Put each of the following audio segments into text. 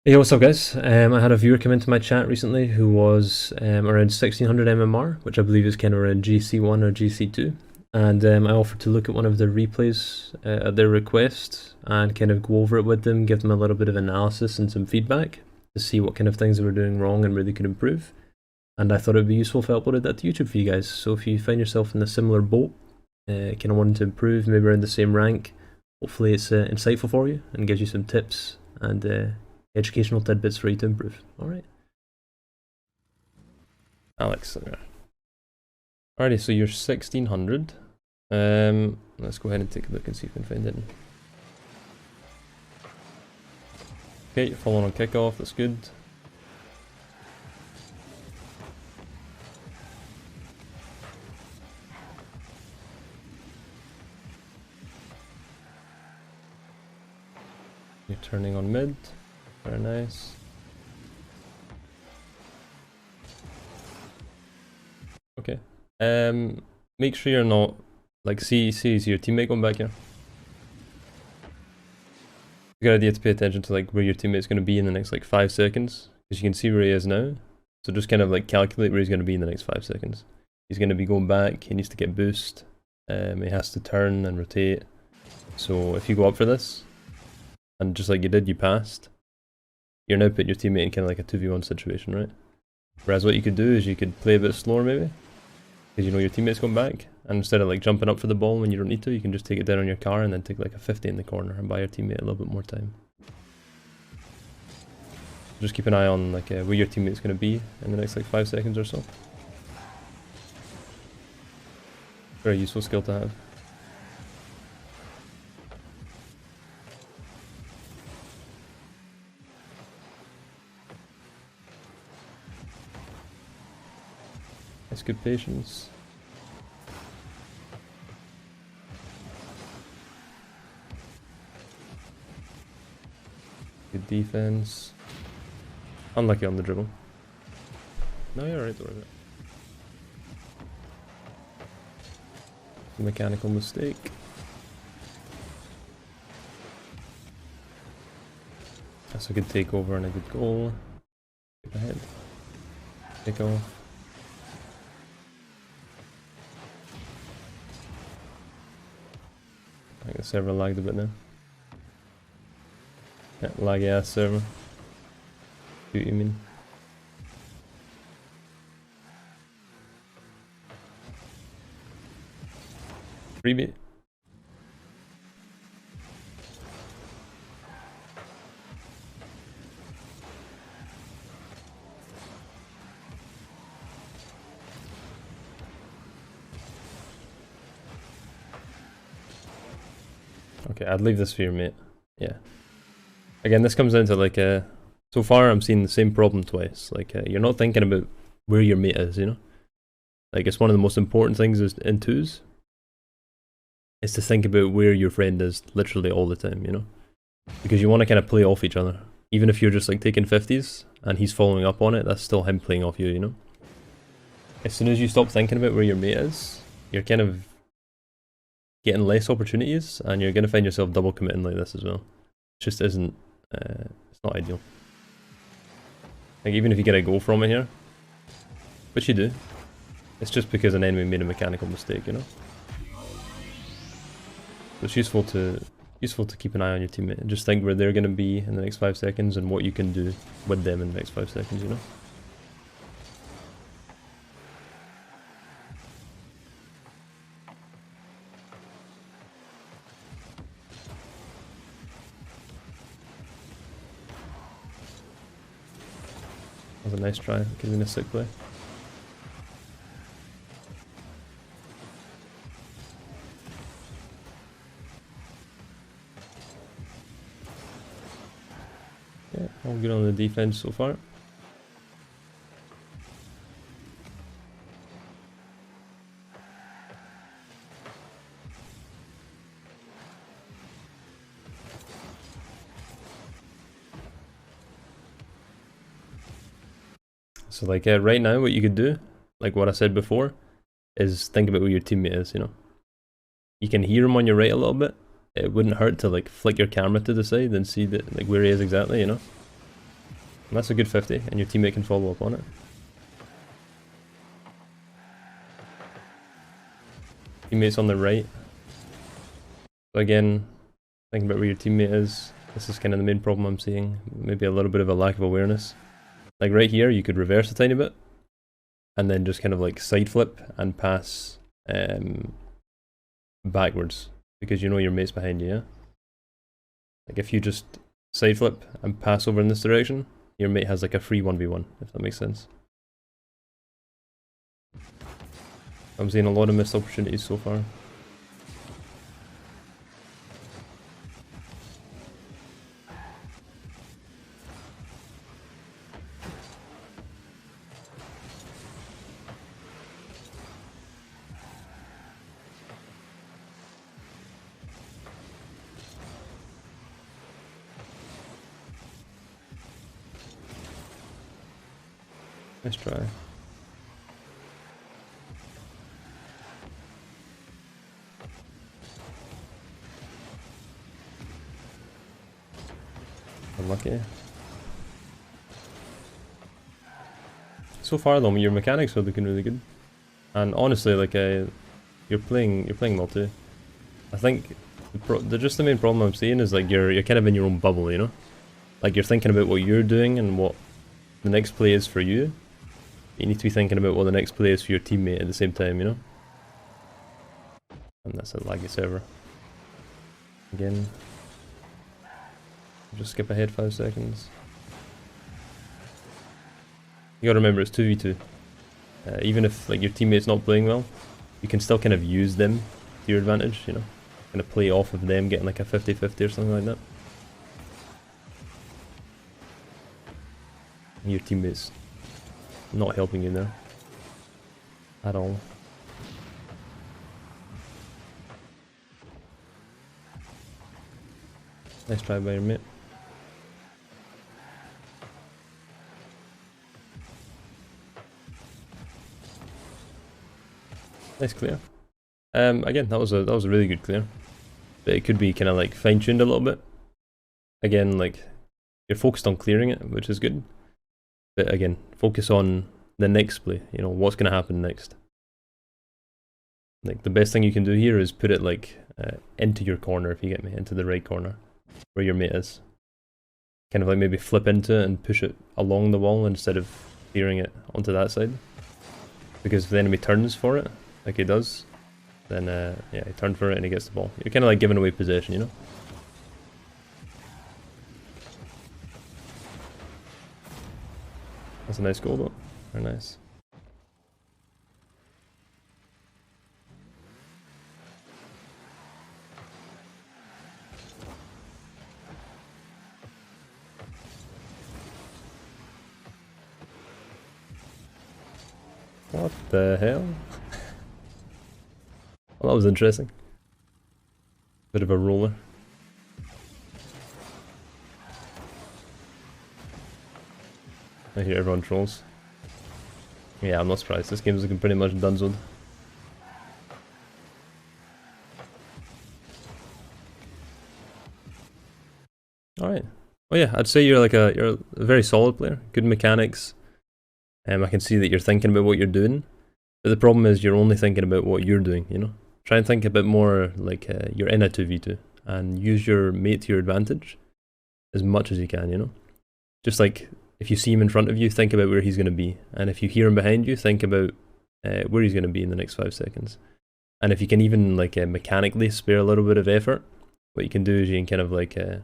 Hey, what's up, guys? I had a viewer come into my chat recently who was around 1600 MMR, which I believe is kind of around GC1 or GC2. And I offered to look at one of their replays at their request and kind of go over it with them, give them a little bit of analysis and some feedback to see what kind of things they were doing wrong and where they could improve. And I thought it would be useful if I uploaded that to YouTube for you guys. So if you find yourself in a similar boat, kind of wanting to improve, maybe around the same rank, hopefully it's insightful for you and gives you some tips and educational tidbits for you to improve. Alright. Alex. Alrighty, so you're 1600. Let's go ahead and take a look and see if we can find it. Okay, you're following on kickoff, that's good. You're turning on mid. Very nice. Okay. Make sure you're not like see is your teammate going back here. A good idea to pay attention to like where your teammate's going to be in the next like 5 seconds, because you can see where he is now. So just kind of like calculate where he's going to be in the next 5 seconds. He's going to be going back. He needs to get boost. He has to turn and rotate. So if you go up for this, and just like you did, you passed. You're now putting your teammate in kind of like a 2v1 situation, right? Whereas what you could do is you could play a bit slower maybe, because you know your teammate's going back, and instead of like jumping up for the ball when you don't need to, you can just take it down on your car and then take like a 50 in the corner and buy your teammate a little bit more time. Just keep an eye on like where your teammate's going to be in the next like 5 seconds or so. Very useful skill to have. That's good patience. Good defense. Unlucky on the dribble. No, you're alright, don't worry about it. Mechanical mistake. That's a good takeover and a good goal. Keep ahead. Take off. I think the server lagged a bit now. Yeah, laggy ass server. See what you mean? Freebie. Okay, I'd leave this for your mate. Yeah. Again, this comes down to like so far I'm seeing the same problem twice. Like you're not thinking about where your mate is, you know? Like it's one of the most important things is in twos is to think about where your friend is literally all the time, you know? Because you want to kind of play off each other. Even if you're just like taking 50s and he's following up on it, that's still him playing off you, you know? As soon as you stop thinking about where your mate is, you're kind of getting less opportunities and you're going to find yourself double committing like this as well. It just isn't, it's not ideal. Like even if you get a goal from it here, which you do, it's just because an enemy made a mechanical mistake, you know? So it's useful to keep an eye on your teammate and just think where they're going to be in the next 5 seconds and what you can do with them in the next 5 seconds, you know? That was a nice try, could have been a sick play. Yeah, all good on the defense so far. So like right now what you could do, like what I said before, is think about where your teammate is, you know? You can hear him on your right a little bit. It wouldn't hurt to like flick your camera to the side and see that like where he is exactly, you know? And that's a good 50, and your teammate can follow up on it. Teammate's on the right. So again, thinking about where your teammate is. This is kind of the main problem I'm seeing. Maybe a little bit of a lack of awareness. Like right here, you could reverse a tiny bit, and then just kind of like side flip and pass backwards, because you know your mate's behind you, yeah? Like if you just side flip and pass over in this direction, your mate has like a free 1v1, if that makes sense. I'm seeing a lot of missed opportunities so far. Nice try. Unlucky. So far though, your mechanics are looking really good. And honestly, like you're playing well too. I think just the main problem I'm seeing is like you're kind of in your own bubble, you know? Like you're thinking about what you're doing and what the next play is for you. You need to be thinking about what the next play is for your teammate at the same time, you know? And that's a laggy server. Again. Just skip ahead 5 seconds. You gotta remember it's 2v2. Even if like your teammate's not playing well, you can still kind of use them to your advantage, you know? Kind of play off of them getting like a 50-50 or something like that. And your teammate's not helping you there at all. Nice try by your mate. Nice clear. Again, that was a really good clear. But it could be kind of like fine-tuned a little bit. Again, like you're focused on clearing it, which is good. But again, focus on the next play, you know, what's going to happen next. Like the best thing you can do here is put it like into your corner, if you get me, into the right corner, where your mate is. Kind of like maybe flip into it and push it along the wall instead of clearing it onto that side. Because if the enemy turns for it, like he does, then yeah, he turned for it and he gets the ball. You're kind of like giving away possession, you know? That's a nice goal though. Very nice. What the hell? Well, that was interesting. Bit of a roller. I hear everyone trolls. Yeah, I'm not surprised. This game's looking pretty much donezoed. Alright. Oh yeah, I'd say you're a very solid player. Good mechanics. I can see that you're thinking about what you're doing. But the problem is you're only thinking about what you're doing, you know? Try and think a bit more like you're in a 2v2 and use your mate to your advantage as much as you can, you know? Just like if you see him in front of you, think about where he's going to be. And if you hear him behind you, think about where he's going to be in the next 5 seconds. And if you can even like mechanically spare a little bit of effort, what you can do is you can kind of like, you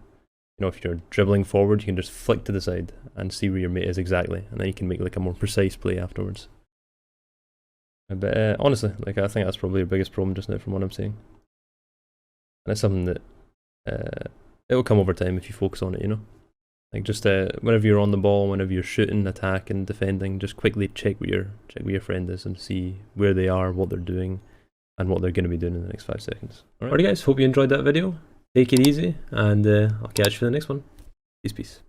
know, if you're dribbling forward, you can just flick to the side and see where your mate is exactly. And then you can make like a more precise play afterwards. But honestly, like I think that's probably your biggest problem just now from what I'm seeing. And it's something that it will come over time if you focus on it, you know? Like just whenever you're on the ball, whenever you're shooting, attacking, defending, just quickly check where your friend is and see where they are, what they're doing, and what they're going to be doing in the next 5 seconds. Alright guys, hope you enjoyed that video. Take it easy, and I'll catch you for the next one. Peace.